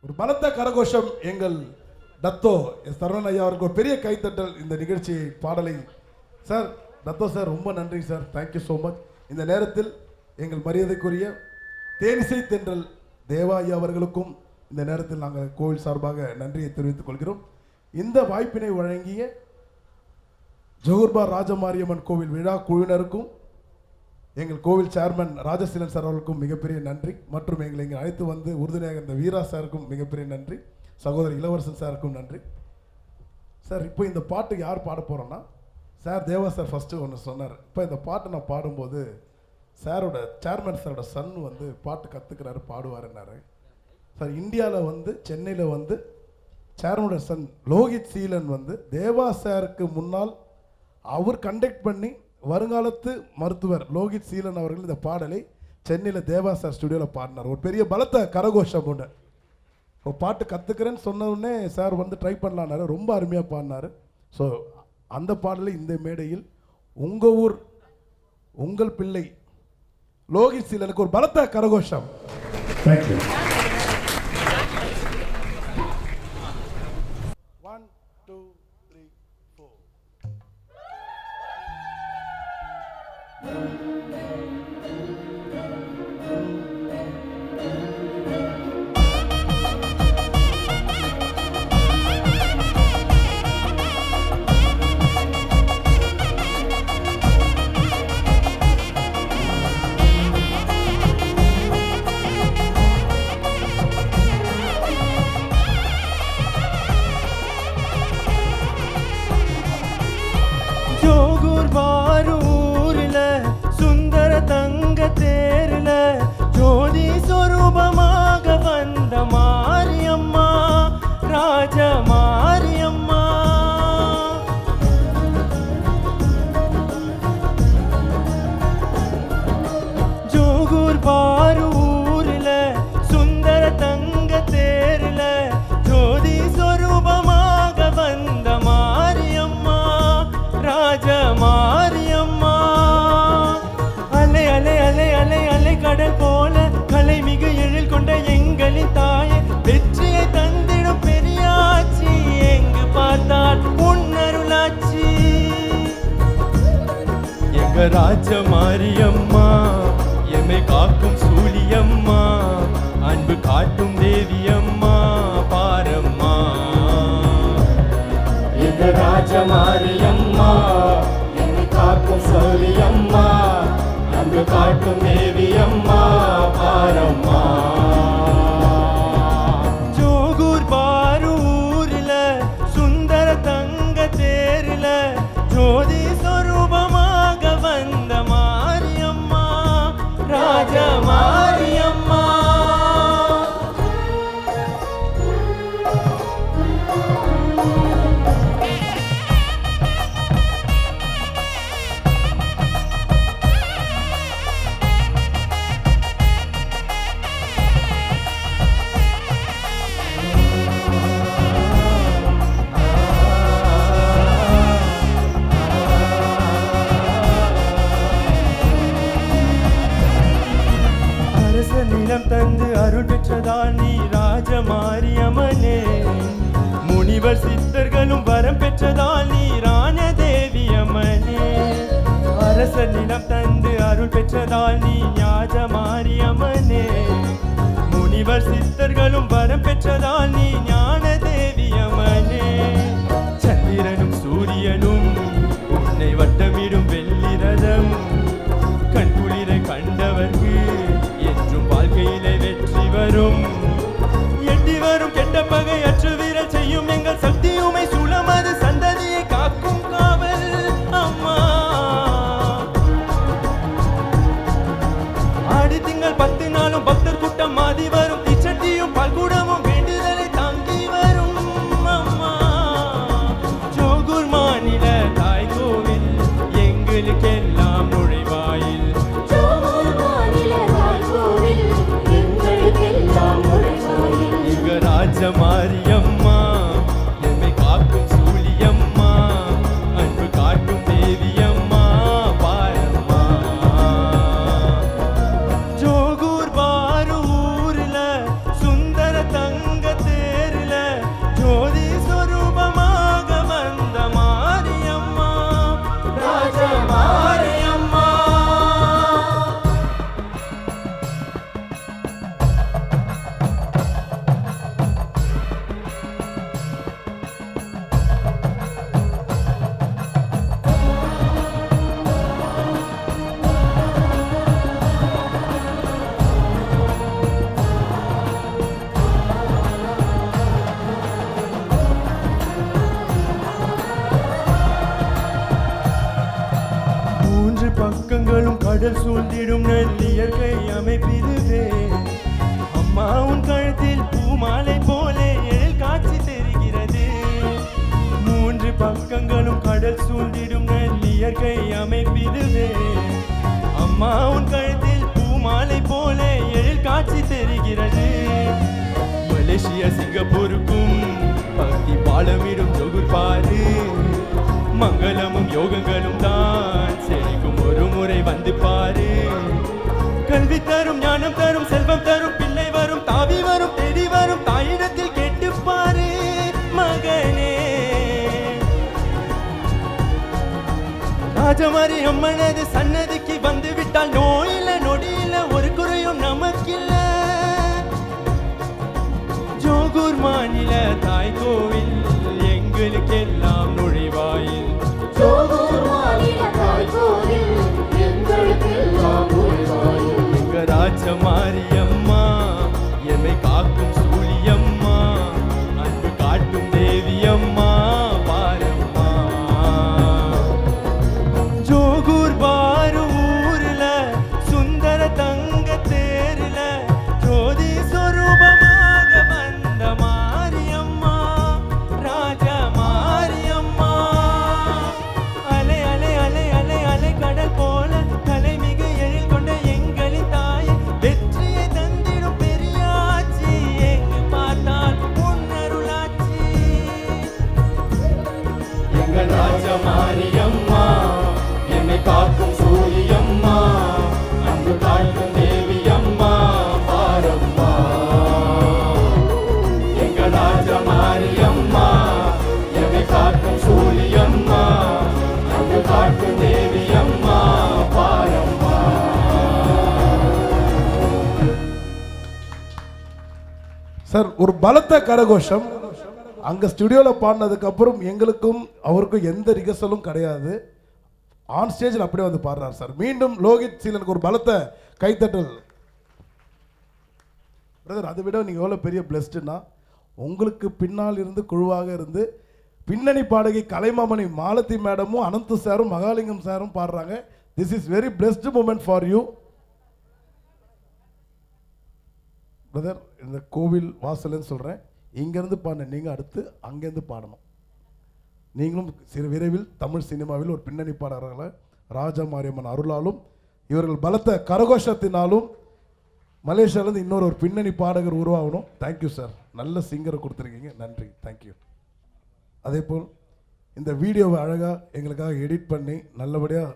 ஒரு பலத்த கரகோஷம் எங்கள் தத்தோ சரவணன் ஐயா அவருக்கு ஒரு பெரிய கைத்தட்டல் இந்த நிகழ்ச்சி பாடலை. சார் தத்தோ சார் ரொம்ப நன்றி சார், தேங்க்யூ ஸோ மச். இந்த நேரத்தில் எங்கள் மரியாதைக்குரிய தேனிசை தென்றல் தேவா ஐயா அவர்களுக்கும் இந்த நேரத்தில் நாங்கள் கோவில் சார்பாக நன்றியை தெரிவித்துக் கொள்கிறோம். இந்த வாய்ப்பினை வழங்கிய ஜோகூர்பார் ராஜமாரியம்மன் கோவில் விழா குழுவினருக்கும் எங்கள் கோவில் சேர்மன் ராஜசீலன் சார் அவர்களுக்கும் மிகப்பெரிய நன்றி. மற்றும் எங்களை இங்கே அழைத்து வந்து உறுதுணையாக இந்த வீரா சாருக்கும் மிகப்பெரிய நன்றி. சகோதரர் இளவரசன் சாருக்கும் நன்றி. சார் இப்போ இந்த பாட்டு யார் பாட போகிறோன்னா, சார் தேவா சார் ஃபஸ்ட்டு ஒன்று சொன்னார். இப்போ இந்த பாட்டை நான் பாடும்போது சாரோட சேர்மன் சாரோட சன் வந்து பாட்டு கற்றுக்கிறாரு, பாடுவாருன்னாரு. சார் இந்தியாவில் வந்து சென்னையில் வந்து சேர்மனோட சன் லோகித் சீலன் வந்து தேவா சாருக்கு முன்னால் அவர் கண்டக்ட் பண்ணி வருங்காலத்து மருத்துவர் லோகித் சீலன் அவர்கள் இந்த பாடலை சென்னையில் தேவா சார் ஸ்டுடியோவில் பாடினார். ஒரு பெரிய பலத்த கரகோஷம் ஒன்று. ஒரு பாட்டு கற்றுக்கிறேன்னு சொன்னவுடனே சார் வந்து ட்ரை பண்ணலான்னாரு, ரொம்ப அருமையாக பாடினார். ஸோ அந்த பாடலை இந்த மேடையில் உங்கள் ஊர் உங்கள் பிள்ளை லோகித் சீலனுக்கு ஒரு பலத்த கரகோஷம். தேங்க்யூ. 1 2 3 4. ஜோகூர்பாரூர்ல சுந்தர தங்க தேர்ல ஜோதி சொரூபமாக வந்த மாரியம்மா ராஜ மாரியம்மா. ஜோகூர்பாரூர்ல சுந்தர தங்க தேர்ல ஜோதி சொரூபமாக வந்த மாரியம்மா ராஜ மாரியம்மா. அலை அலை அலை அலை அலை கடல் போல கலை மிகு எழில் கொண்ட எங்களின் தாயே வெற்றியை தந்திடும் பெரியாச்சி, எங்கு பார்த்தால் உன்னருளாச்சி. எங்க ராஜ மாரியம்மா எம்மை காக்கும் சூழியம்மா, அன்பு காட்டும் தேவியம்மா பாரம்மா. எங்க ராஜ மாரியம்மா எம்மை காக்கும் சூழியம்மா, அன்பு காட்டும் தேவியம்மா பாரம்மா. ஜோகூர்பாரூர்ல சுந்தர தங்க தேர்ல ஜோதி சொரூபமாக வந்த மாரியம்மா ராஜ மாரியம்மா. நிலம் தந்து அருள் பெற்றதால் நீ ராஜ மாரியம்மனே, முனிவர் சித்தர்களும் வரம் பெற்றதால் நீ ராண தேவியம்மனே. அரச நிலம் தந்து அருள் பெற்றதால் நீ ஞாஜ மாரியம்மனே, முனிவர் சித்தர்களும் வரம் பெற்றதால் நீ ஞான தேவியம்மனே. சந்திரனும் சூரியனும் உன்னை வட்டமிடும் வெள்ளி ரதம், கண் குளிர கண்டவர்க்கு என்றும் வாழ்க்கையிலே வெற்றி வரும். எட்டி வரும் கெட்ட பகை அற்று வீரல் செய்யும் எங்கள் சக்தியுமை சூழமது சந்ததியை காக்கும் காவல் அம்மா. ஆடி திங்கள் 10 நாளும் பக்தர் கூட்டம் மாதி வரும், இச்சட்டியும் பால்கூடமும் வேண்டுதலை தாங்கி வரும் அம்மா. ஜோகூர் மாநில தாய் கோவில் எங்களுக்கெல்லாம் நுழைவாயில், ராஜ மாரியம்மா எம்மை காக்கும் சூழியம்மா, அன்பு காட்டும் தேவியம்மா பாரம்மா. ஜோகூர்பாரூர்ல சுந்தர தங்க பக்கங்களும் கடல் சூழ்ந்திடும் நல்லியற்கை அமைப்பிதுவே. அம்மா உன் கழுத்தில் பூமாலை போலே எழில் காட்சி தெரிகிறது. மூன்று பக்கங்களும் கடல் சூழ்ந்திடும் நல்லியற்கை அமைப்பிதுவே. அம்மா உன் கழுத்தில் பூமாலை போலே எழில் காட்சி தெரிகிறது. மலேசியா சிங்கப்பூருக்கும் பக்தி பாலமிடும் ஜோகூர் பாரு. மங்களமும் யோகங்களும் தான் செழிக்கும் ஒரு முறை வந்து பாரு. கல்வி தரும் ஞானம் தரும் செல்வம் தரும் பிள்ளை வரும் தாவி வரும் தேடி வரும் தாயிடத்தில் கேட்டு பாரு மகனே. ராஜமாரி அம்மனது சன்னதிக்கு வந்து விட்டால் நோயில நொடியில ஒரு குறையும் நமக்கில்ல. ஜோகூர் மாநில தாய் கோவில் எங்களுக்கெல்லாம் நுழைவாயில். எங்க ராஜமாரியம்மா எமை காக்கும் சூழியம்மா அன்பு காட்டும் தேவியம்மா பாரம்மா. ஜோகூர் பாரு ஊர்ல சுந்தர தங்க தேர்ல ஜோதி சொரூபமாக வந்த மாரியம்மா ராஜமாரியம்மா. அலை அலை அலை அலை அலை கடல் போல கலை மிகு எழில் கொண்ட எங்களின் தாய் வெற்றியை தந்திடும் பெரியாச்சி. எங்கு பார்த்தால் உன்னருளாச்சி. எங்கள் ராஜமாரியம்மா என்னை காக்கும் சூரியம்மா அன்பு காட்டும் தேவியம்மா பாரம்மா. எங்கள் ராஜமாரியம்மா என்னை காக்கும் சூரியம்மா அன்பு காட்டும் தேவியம்மா பாரம்மா. சார் ஒரு பலத்த கரகோஷம். அங்க ஸ்டுடியோல பாடினதுக்கு அப்புறம் எங்களுக்கும் அவருக்கும் எந்த ரிகர்சலும் கிடையாது. ஆன் ஸ்டேஜில் அப்படியே வந்து பாடுறார் சார். மீண்டும் லோகித் சீலனுக்கு ஒரு பலத்த கைத்தட்டல். பிரதர், அதை விட நீங்கள் எவ்வளோ பெரிய பிளஸ்டுன்னா, உங்களுக்கு பின்னால் இருந்து குழுவாக இருந்து பின்னணி பாடகி கலைமாமணி மாலதி மேடமும் அனந்து சாரும் மகாலிங்கம் சாரும் பாடுறாங்க. This is very blessed moment for you brother. இந்த கோவில் வாசல்னு சொல்கிறேன், இங்கேருந்து பாடின நீங்கள் அடுத்து அங்கேருந்து பாடணும். நீங்களும் சிறு விரைவில் தமிழ் சினிமாவில் ஒரு பின்னணி பாடகர்களாக ராஜமாரியம்மன் அருளாலும் இவர்கள் பலத்த கரகோஷத்தினாலும் மலேசியாவிலேருந்து இன்னொரு பின்னணி பாடகர் உருவாகணும். தேங்க்யூ சார், நல்ல சிங்கரை கொடுத்துருக்கீங்க, நன்றி, தேங்க்யூ. அதே போல் இந்த வீடியோவை அழகாக எங்களுக்காக எடிட் பண்ணி நல்லபடியாக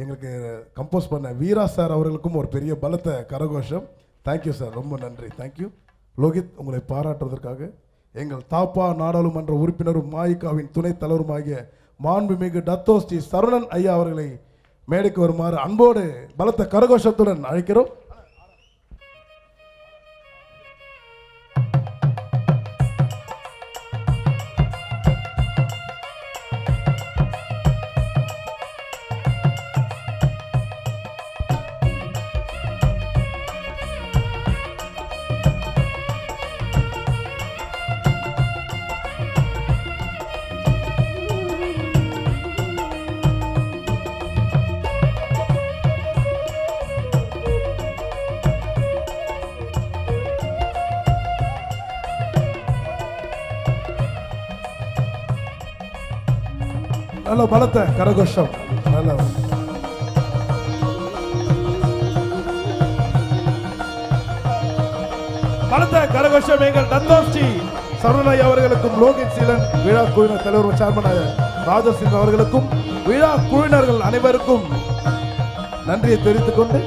எங்களுக்கு கம்போஸ் பண்ண வீரா சார் அவர்களுக்கும் ஒரு பெரிய பலத்த கரகோஷம். தேங்க்யூ சார், ரொம்ப நன்றி, தேங்க்யூ. லோகித், உங்களை பாராட்டுவதற்காக எங்கள் தாப்பா நாடாளுமன்ற உறுப்பினரும் மாயிகாவின் துணைத் தலைவருமாகிய மாண்புமிகு டத்தோ ஸ்ரீ சரவணன் ஐயா அவர்களை மேடைக்கு வருமாறு அன்போடு பலத்த கரகோஷத்துடன் அழைக்கிறோம். நல்ல பலத்த கரகோஷம். நல்ல பலத்த கரகோஷம் எங்கள் டத்தோஸ்ரீ சரவணன் அவர்களுக்கும் லோகித் சீலன் விழா குழுவினர் தலைவர் சேர்மன் ராஜசிங் அவர்களுக்கும் விழா குழுவினர்கள் அனைவருக்கும் நன்றியை தெரிவித்துக் கொண்டு